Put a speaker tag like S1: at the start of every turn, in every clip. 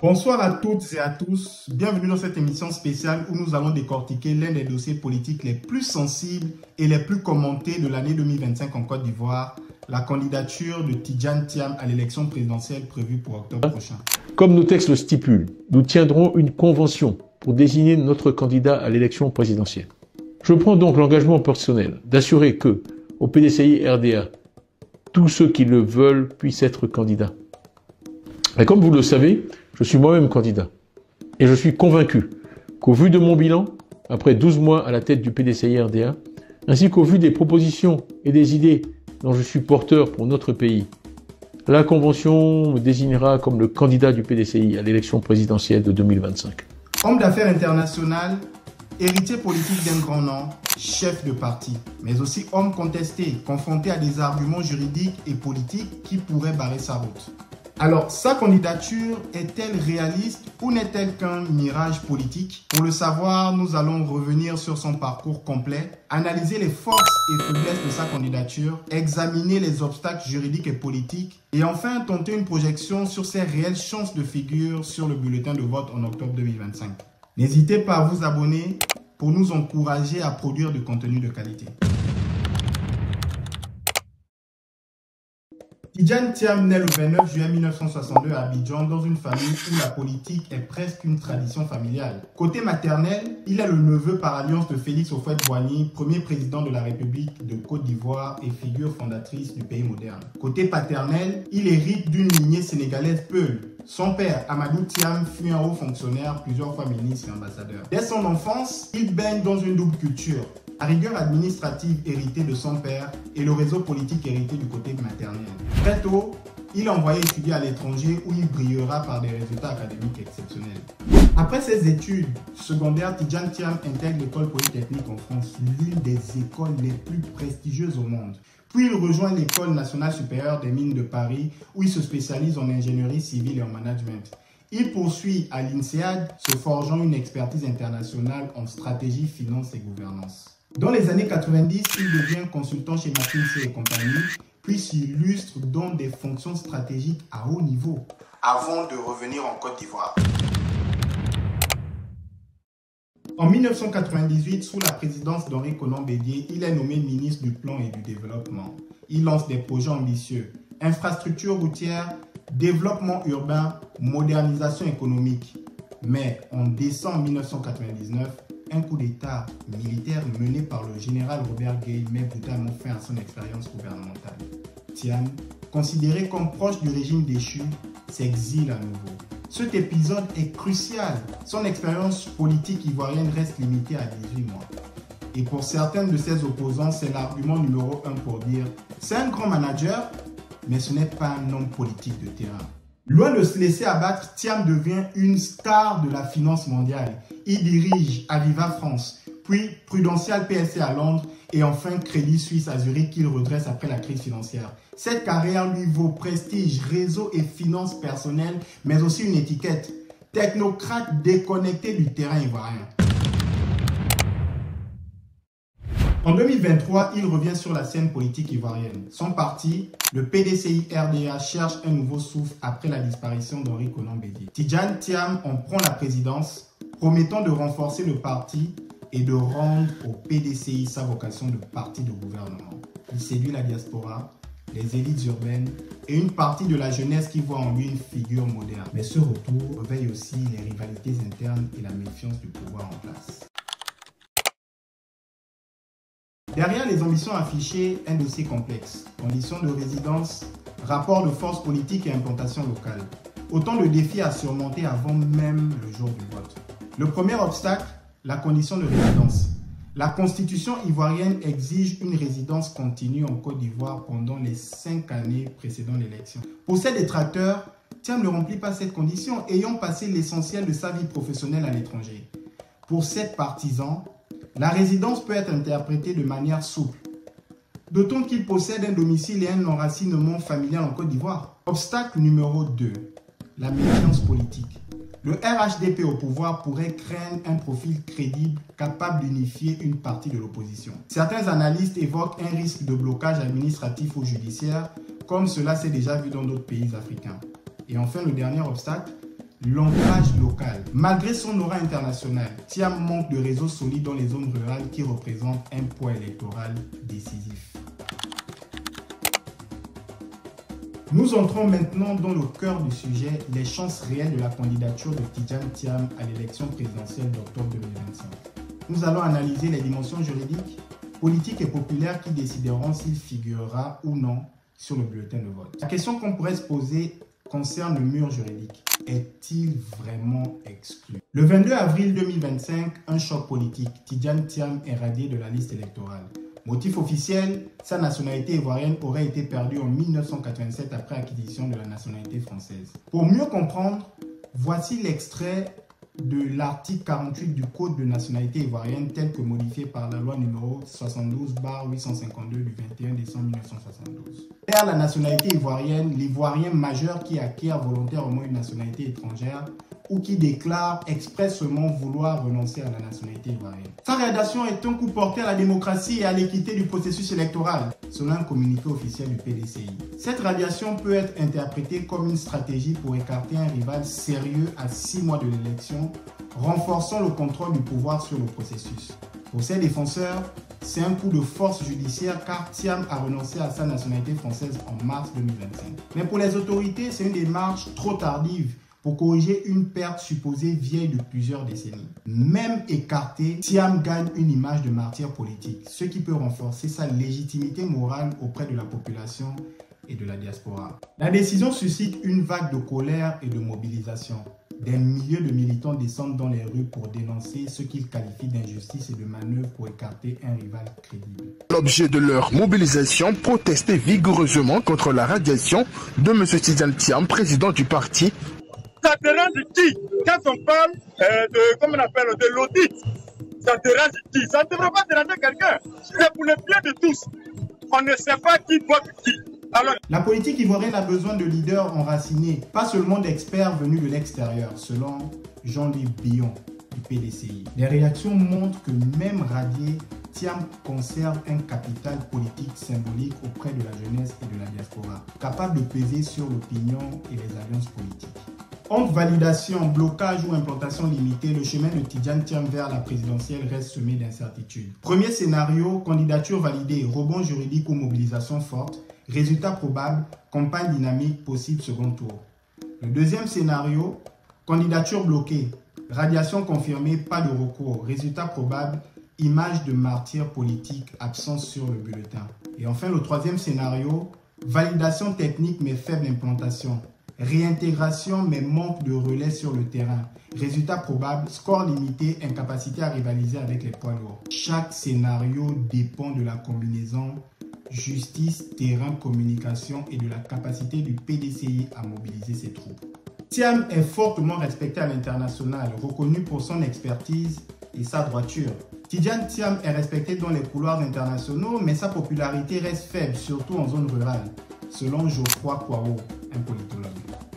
S1: Bonsoir à toutes et à tous, bienvenue dans cette émission spéciale où nous allons décortiquer l'un des dossiers politiques les plus sensibles et les plus commentés de l'année 2025 en Côte d'Ivoire, la candidature de Tidjane Thiam à l'élection présidentielle prévue pour octobre prochain.
S2: Comme nos textes le stipulent, nous tiendrons une convention pour désigner notre candidat à l'élection présidentielle. Je prends donc l'engagement personnel d'assurer que, au PDCI RDA, tous ceux qui le veulent puissent être candidats. Et comme vous le savez, je suis moi-même candidat. Et je suis convaincu qu'au vu de mon bilan, après 12 mois à la tête du PDCI RDA, ainsi qu'au vu des propositions et des idées dont je suis porteur pour notre pays, la Convention me désignera comme le candidat du PDCI à l'élection présidentielle de 2025.
S1: Homme d'affaires international, héritier politique d'un grand nom, chef de parti, mais aussi homme contesté, confronté à des arguments juridiques et politiques qui pourraient barrer sa route. Alors, sa candidature est-elle réaliste ou n'est-elle qu'un mirage politique? Pour le savoir, nous allons revenir sur son parcours complet, analyser les forces et faiblesses de sa candidature, examiner les obstacles juridiques et politiques et enfin tenter une projection sur ses réelles chances de figure sur le bulletin de vote en octobre 2025. N'hésitez pas à vous abonner pour nous encourager à produire du contenu de qualité. Tidjane Thiam naît le 29 juillet 1962 à Abidjan dans une famille où la politique est presque une tradition familiale. Côté maternel, il est le neveu par alliance de Félix Houphouët-Boigny, premier président de la République de Côte d'Ivoire et figure fondatrice du pays moderne. Côté paternel, il hérite d'une lignée sénégalaise peul. Son père, Amadou Thiam, fut un haut fonctionnaire, plusieurs fois ministre et ambassadeur. Dès son enfance, il baigne dans une double culture. La rigueur administrative héritée de son père et le réseau politique hérité du côté maternel. Très tôt, il est envoyé étudier à l'étranger où il brillera par des résultats académiques exceptionnels. Après ses études secondaires, Tidjane Thiam intègre l'école polytechnique en France, l'une des écoles les plus prestigieuses au monde. Puis il rejoint l'école nationale supérieure des mines de Paris où il se spécialise en ingénierie civile et en management. Il poursuit à l'INSEAD, se forgeant une expertise internationale en stratégie, finance et gouvernance. Dans les années 90, il devient consultant chez McKinsey et compagnie, puis s'illustre dans des fonctions stratégiques à haut niveau, avant de revenir en Côte d'Ivoire. En 1998, sous la présidence d'Henri Konan Bédié, il est nommé ministre du Plan et du Développement. Il lance des projets ambitieux, infrastructures routières, développement urbain, modernisation économique. Mais en décembre 1999, un coup d'État militaire mené par le général Robert Gueye met brutalement fin à son expérience gouvernementale. Thiam, considéré comme proche du régime déchu, s'exile à nouveau. Cet épisode est crucial. Son expérience politique ivoirienne reste limitée à 18 mois. Et pour certains de ses opposants, c'est l'argument numéro 1 pour dire « c'est un grand manager, mais ce n'est pas un homme politique de terrain ». Loin de se laisser abattre, Thiam devient une star de la finance mondiale. Il dirige Aviva France, puis Prudential PLC à Londres et enfin Crédit Suisse à Zurich qu'il redresse après la crise financière. Cette carrière lui vaut prestige, réseau et finances personnelles, mais aussi une étiquette. Technocrate déconnecté du terrain ivoirien. En 2023, il revient sur la scène politique ivoirienne. Son parti, le PDCI RDA, cherche un nouveau souffle après la disparition d'Henri Konan Bédié. Tidjane Thiam en prend la présidence, promettant de renforcer le parti et de rendre au PDCI sa vocation de parti de gouvernement. Il séduit la diaspora, les élites urbaines et une partie de la jeunesse qui voit en lui une figure moderne. Mais ce retour réveille aussi les rivalités internes et la méfiance du pouvoir en place. Derrière les ambitions affichées, un dossier complexe. Conditions de résidence, rapport de force politique et implantation locale. Autant de défis à surmonter avant même le jour du vote. Le premier obstacle, la condition de résidence. La constitution ivoirienne exige une résidence continue en Côte d'Ivoire pendant les 5 années précédant l'élection. Pour ses détracteurs, Thiam ne remplit pas cette condition, ayant passé l'essentiel de sa vie professionnelle à l'étranger. Pour ses partisans, la résidence peut être interprétée de manière souple, d'autant qu'il possède un domicile et un enracinement familial en Côte d'Ivoire. Obstacle numéro 2, la méfiance politique. Le RHDP au pouvoir pourrait craindre un profil crédible capable d'unifier une partie de l'opposition. Certains analystes évoquent un risque de blocage administratif ou judiciaire, comme cela s'est déjà vu dans d'autres pays africains. Et enfin, le dernier obstacle, l'ancrage local. Malgré son aura international, Thiam manque de réseaux solides dans les zones rurales qui représentent un poids électoral décisif. Nous entrons maintenant dans le cœur du sujet, les chances réelles de la candidature de Tidjane Thiam à l'élection présidentielle d'octobre 2025. Nous allons analyser les dimensions juridiques, politiques et populaires qui décideront s'il figurera ou non sur le bulletin de vote. La question qu'on pourrait se poser concerne le mur juridique. Est-il vraiment exclu? Le 22 avril 2025, un choc politique. Tidjane Thiam est radié de la liste électorale. Motif officiel, sa nationalité ivoirienne aurait été perdue en 1987 après acquisition de la nationalité française. Pour mieux comprendre, voici l'extrait de l'article 48 du Code de nationalité ivoirienne tel que modifié par la loi numéro 72/852 du 21 décembre 1972. Perd la nationalité ivoirienne, l'Ivoirien majeur qui acquiert volontairement une nationalité étrangère ou qui déclare expressément vouloir renoncer à la nationalité ivoirienne. Sa rédaction est un coup porté à la démocratie et à l'équité du processus électoral, selon un communiqué officiel du PDCI. Cette radiation peut être interprétée comme une stratégie pour écarter un rival sérieux à 6 mois de l'élection, renforçant le contrôle du pouvoir sur le processus. Pour ses défenseurs, c'est un coup de force judiciaire car Thiam a renoncé à sa nationalité française en mars 2025. Mais pour les autorités, c'est une démarche trop tardive pour corriger une perte supposée vieille de plusieurs décennies. Même écarté, Thiam gagne une image de martyr politique, ce qui peut renforcer sa légitimité morale auprès de la population et de la diaspora. La décision suscite une vague de colère et de mobilisation. Des milliers de militants descendent dans les rues pour dénoncer ce qu'ils qualifient d'injustice et de manœuvre pour écarter un rival crédible.
S3: L'objet de leur mobilisation, protester vigoureusement contre la radiation de M. Tidjane Thiam, président du parti.
S4: Ça dérange qui? Quand on parle de l'audit, ça dérange qui? Ça ne devrait pas déranger quelqu'un. C'est pour le bien de tous. On ne sait pas qui vote qui. Alors...
S1: La politique ivoirienne a besoin de leaders enracinés, pas seulement d'experts venus de l'extérieur, selon Jean-Louis Billon du PDCI. Les réactions montrent que même radié, Thiam conserve un capital politique symbolique auprès de la jeunesse et de la diaspora, capable de peser sur l'opinion et les alliances politiques. Entre validation, blocage ou implantation limitée, le chemin de Tidjane Thiam vers la présidentielle reste semé d'incertitudes. Premier scénario, candidature validée, rebond juridique ou mobilisation forte. Résultat probable, campagne dynamique, possible second tour. Le deuxième scénario, candidature bloquée, radiation confirmée, pas de recours. Résultat probable, image de martyr politique, absence sur le bulletin. Et enfin, le troisième scénario, validation technique mais faible implantation. Réintégration mais manque de relais sur le terrain. Résultat probable, score limité, incapacité à rivaliser avec les poids lourds. Chaque scénario dépend de la combinaison justice, terrain, communication et de la capacité du PDCI à mobiliser ses troupes. Thiam est fortement respecté à l'international, reconnu pour son expertise et sa droiture. Tidjane Thiam est respecté dans les couloirs internationaux, mais sa popularité reste faible, surtout en zone rurale, selon Geoffroy Kouao, un politologue.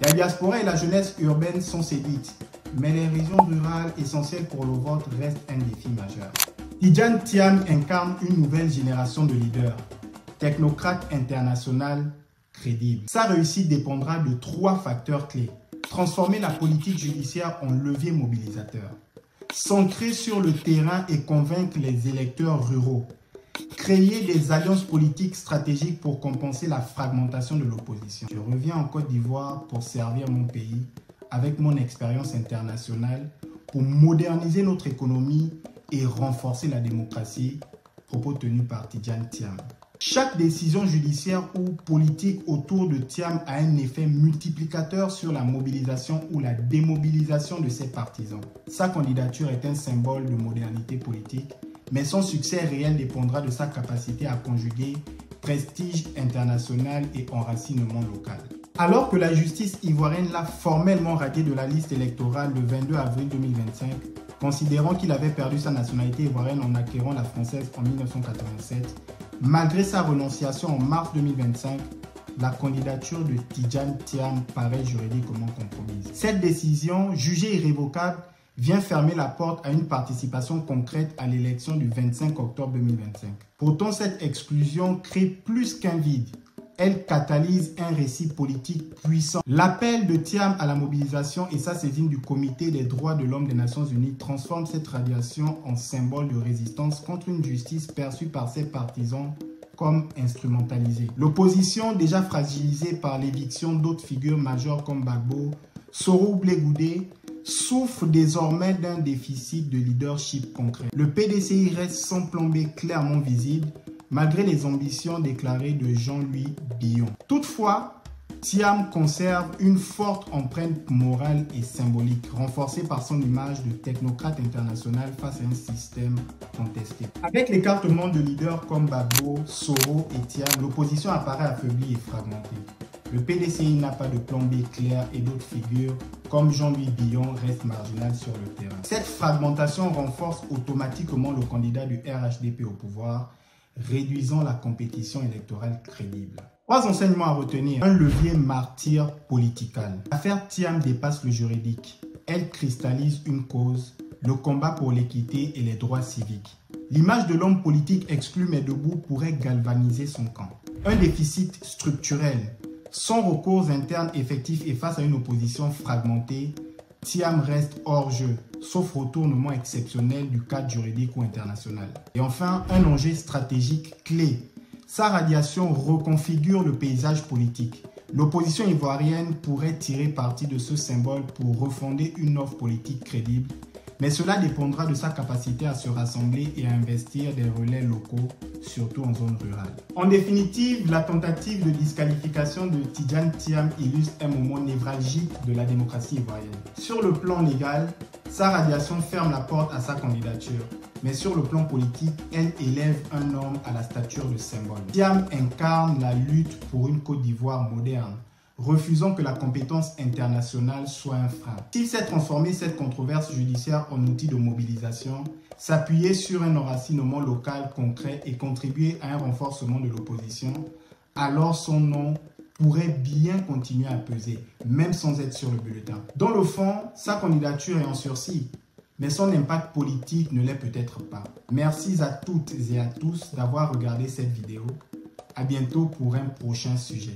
S1: La diaspora et la jeunesse urbaine sont séduites, mais les régions rurales essentielles pour le vote restent un défi majeur. Tidjane Thiam incarne une nouvelle génération de leaders, technocrate international crédible. Sa réussite dépendra de 3 facteurs clés. Transformer la politique judiciaire en levier mobilisateur. S'ancrer sur le terrain et convaincre les électeurs ruraux. Créer des alliances politiques stratégiques pour compenser la fragmentation de l'opposition. Je reviens en Côte d'Ivoire pour servir mon pays avec mon expérience internationale pour moderniser notre économie et renforcer la démocratie. Propos tenus par Tidjane Thiam. Chaque décision judiciaire ou politique autour de Thiam a un effet multiplicateur sur la mobilisation ou la démobilisation de ses partisans. Sa candidature est un symbole de modernité politique, mais son succès réel dépendra de sa capacité à conjuguer prestige international et enracinement local. Alors que la justice ivoirienne l'a formellement radié de la liste électorale le 22 avril 2025, considérant qu'il avait perdu sa nationalité ivoirienne en acquérant la française en 1987, malgré sa renonciation en mars 2025, la candidature de Tidjane Thiam paraît juridiquement compromise. Cette décision, jugée irrévocable, vient fermer la porte à une participation concrète à l'élection du 25 octobre 2025. Pourtant, cette exclusion crée plus qu'un vide. Elle catalyse un récit politique puissant. L'appel de Thiam à la mobilisation et sa saisine du Comité des droits de l'homme des Nations Unies transforme cette radiation en symbole de résistance contre une justice perçue par ses partisans comme instrumentalisée. L'opposition, déjà fragilisée par l'éviction d'autres figures majeures comme Gbagbo, Soro Blegoudé, souffre désormais d'un déficit de leadership concret. Le PDCI reste sans plan B clairement visible, malgré les ambitions déclarées de Jean-Louis Billon. Toutefois, Thiam conserve une forte empreinte morale et symbolique, renforcée par son image de technocrate international face à un système contesté. Avec l'écartement de leaders comme Gbagbo, Soro et Thiam, l'opposition apparaît affaiblie et fragmentée. Le PDCI n'a pas de plan B clair et d'autres figures comme Jean-Louis Billon restent marginales sur le terrain. Cette fragmentation renforce automatiquement le candidat du RHDP au pouvoir, réduisant la compétition électorale crédible. 3 enseignements à retenir. Un levier martyr political. L'affaire Thiam dépasse le juridique. Elle cristallise une cause, le combat pour l'équité et les droits civiques. L'image de l'homme politique exclu mais debout pourrait galvaniser son camp. Un déficit structurel. Sans recours interne effectif et face à une opposition fragmentée, Thiam reste hors jeu, sauf retournement exceptionnel du cadre juridique ou international. Et enfin, un enjeu stratégique clé. Sa radiation reconfigure le paysage politique. L'opposition ivoirienne pourrait tirer parti de ce symbole pour refonder une offre politique crédible, mais cela dépendra de sa capacité à se rassembler et à investir des relais locaux, surtout en zone rurale. En définitive, la tentative de disqualification de Tidjane Thiam illustre un moment névralgique de la démocratie ivoirienne. Sur le plan légal, sa radiation ferme la porte à sa candidature, mais sur le plan politique, elle élève un homme à la stature de symbole. Thiam incarne la lutte pour une Côte d'Ivoire moderne, refusant que la compétence internationale soit un frein. S'il s'est transformé cette controverse judiciaire en outil de mobilisation, s'appuyer sur un enracinement local concret et contribuer à un renforcement de l'opposition, alors son nom pourrait bien continuer à peser, même sans être sur le bulletin. Dans le fond, sa candidature est en sursis, mais son impact politique ne l'est peut-être pas. Merci à toutes et à tous d'avoir regardé cette vidéo. À bientôt pour un prochain sujet.